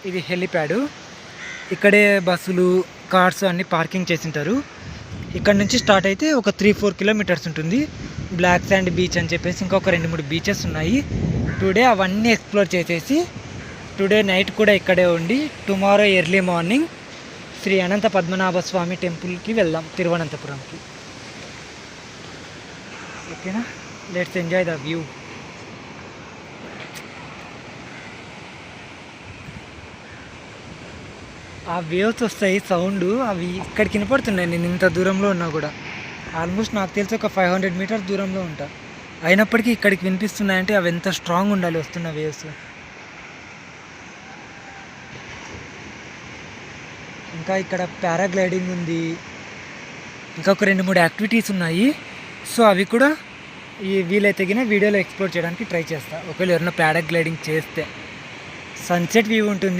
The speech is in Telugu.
ఇది హెలిప్యాడ్. ఇక్కడే బస్సులు, కార్స్ అన్నీ పార్కింగ్ చేసింటారు. ఇక్కడ నుంచి స్టార్ట్ అయితే ఒక 3-4 కిలోమీటర్స్ ఉంటుంది. బ్లాక్ శాండ్ బీచ్ అని చెప్పేసి ఇంకొక 2-3 బీచెస్ ఉన్నాయి. టుడే అవన్నీ ఎక్స్ప్లోర్ చేసేసి టుడే నైట్ కూడా ఇక్కడే ఉండి tomorrow early morning Shri Anantha Padmanabha స్వామి టెంపుల్కి వెళ్దాం, తిరువనంతపురంకి. ఓకేనా, లెట్స్ ఎంజాయ్ ద వ్యూ. ఆ వేవ్స్ వస్తాయి సౌండ్, అవి ఇక్కడికి వినపడుతున్నాయి. నేను ఇంత దూరంలో ఉన్నా కూడా ఆల్మోస్ట్ నాకు తెలిసి ఒక 500 మీటర్స్ దూరంలో ఉంటా. అయినప్పటికీ ఇక్కడికి వినిపిస్తున్నాయంటే అవి ఎంత స్ట్రాంగ్ ఉండాలి వస్తున్న వేవ్స్. ఇంకా ఇక్కడ పారాగ్లైడింగ్ ఉంది, ఇంకా ఒక 2-3 యాక్టివిటీస్ ఉన్నాయి. సో అవి కూడా వీలైతే వీడియోలో ఎక్స్ప్లోర్ చేయడానికి ట్రై చేస్తా. ఒకవేళ ఎవరైనా పారాగ్లైడింగ్ చేస్తే సన్సెట్ వ్యూ ఉంటుంది.